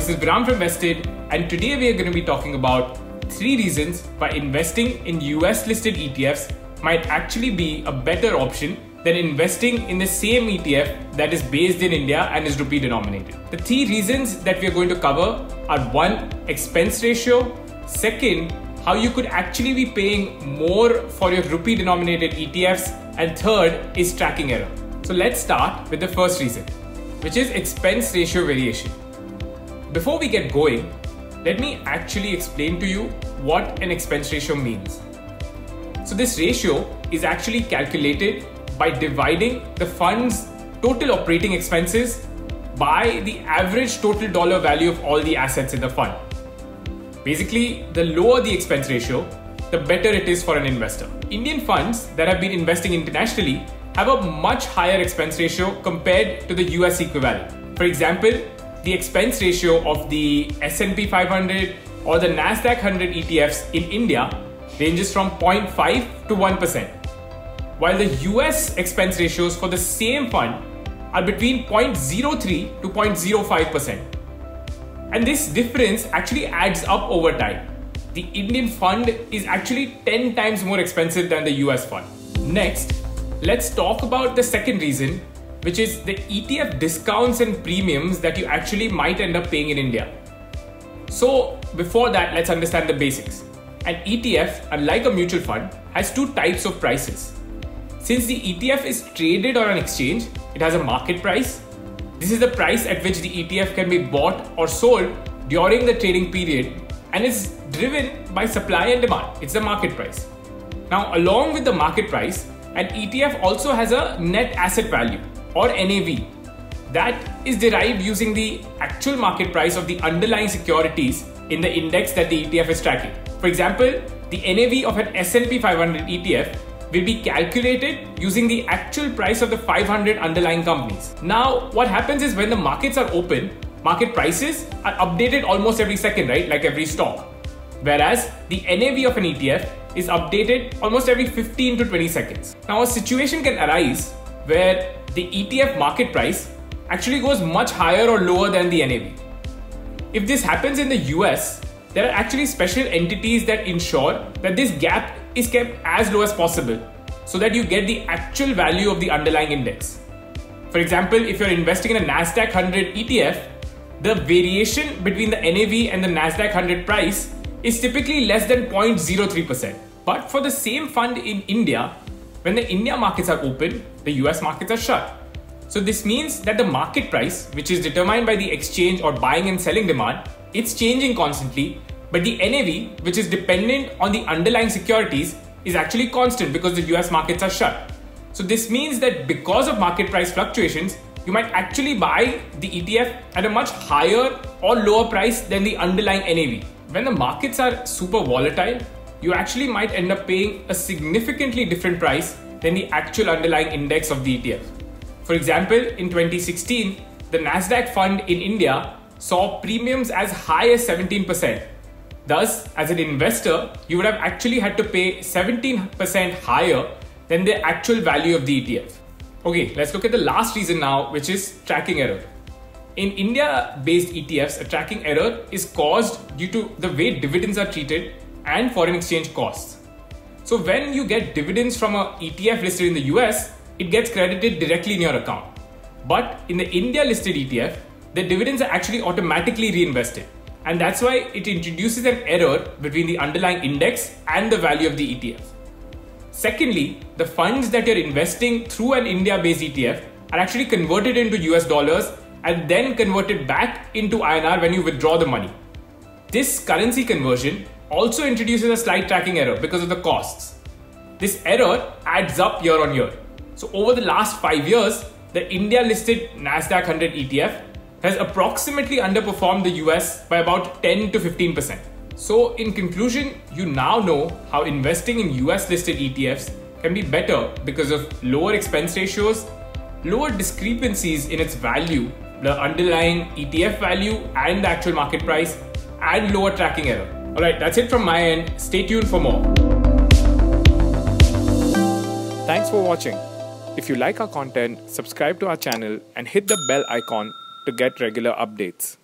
this is Viram from Vested, and today we are going to be talking about 3 reasons why investing in US listed ETFs might actually be a better option than investing in the same ETF that is based in India and is rupee denominated. The 3 reasons that we are going to cover are 1. Expense ratio, 2. How you could actually be paying more for your rupee denominated ETFs, and 3rd is tracking error. So let's start with the first reason, which is expense ratio variation. Before we get going, let me actually explain to you what an expense ratio means. So this ratio is actually calculated by dividing the fund's total operating expenses by the average total dollar value of all the assets in the fund. Basically, the lower the expense ratio, the better it is for an investor. Indian funds that have been investing internationally have a much higher expense ratio compared to the US equivalent. For example, the expense ratio of the S&P 500 or the Nasdaq 100 ETFs in India ranges from 0.5 to 1%, while the US expense ratios for the same fund are between 0.03 to 0.05%. And this difference actually adds up over time. The Indian fund is actually 10 times more expensive than the US fund. Next, let's talk about the second reason, which is the ETF discounts and premiums that you actually might end up paying in India. So before that, let's understand the basics. An ETF, unlike a mutual fund, has 2 types of prices. Since the ETF is traded on an exchange, it has a market price. This is the price at which the ETF can be bought or sold during the trading period, and is driven by supply and demand. It's the market price. Now, along with the market price, an ETF also has a net asset value or NAV that is derived using the actual market price of the underlying securities in the index that the ETF is tracking. For example, the NAV of an S&P 500 ETF will be calculated using the actual price of the 500 underlying companies. Now, what happens is when the markets are open, market prices are updated almost every second, right? Like every stock. Whereas the NAV of an ETF is updated almost every 15 to 20 seconds. Now, a situation can arise where the ETF market price actually goes much higher or lower than the NAV. If this happens in the US, there are actually special entities that ensure that this gap is kept as low as possible so that you get the actual value of the underlying index. For example, if you're investing in a Nasdaq 100 ETF, the variation between the NAV and the Nasdaq 100 price is typically less than 0.03%. But for the same fund in India, when the India markets are open, the US markets are shut. So this means that the market price, which is determined by the exchange or buying and selling demand, it's changing constantly, but the NAV, which is dependent on the underlying securities, is actually constant because the US markets are shut. So this means that because of market price fluctuations, you might actually buy the ETF at a much higher or lower price than the underlying NAV. When the markets are super volatile, you actually might end up paying a significantly different price than the actual underlying index of the ETF. For example, in 2016, the Nasdaq fund in India saw premiums as high as 17%. Thus, as an investor, you would have actually had to pay 17% higher than the actual value of the ETF. Okay, let's look at the last reason now, which is tracking error. In India-based ETFs, a tracking error is caused due to the way dividends are treated and foreign exchange costs. So when you get dividends from an ETF listed in the US, it gets credited directly in your account. But in the India-listed ETF, the dividends are actually automatically reinvested. And that's why it introduces an error between the underlying index and the value of the ETF. Secondly, the funds that you're investing through an India-based ETF are actually converted into US dollars and then converted back into INR when you withdraw the money. This currency conversion also introduces a slight tracking error because of the costs. This error adds up year on year. So over the last 5 years, the India-listed Nasdaq 100 ETF has approximately underperformed the US by about 10 to 15%. So in conclusion, you now know how investing in US listed ETFs can be better because of lower expense ratios, lower discrepancies in its value, the underlying ETF value and the actual market price, and lower tracking error. Alright, that's it from my end. Stay tuned for more. Thanks for watching. If you like our content, subscribe to our channel and hit the bell icon to get regular updates.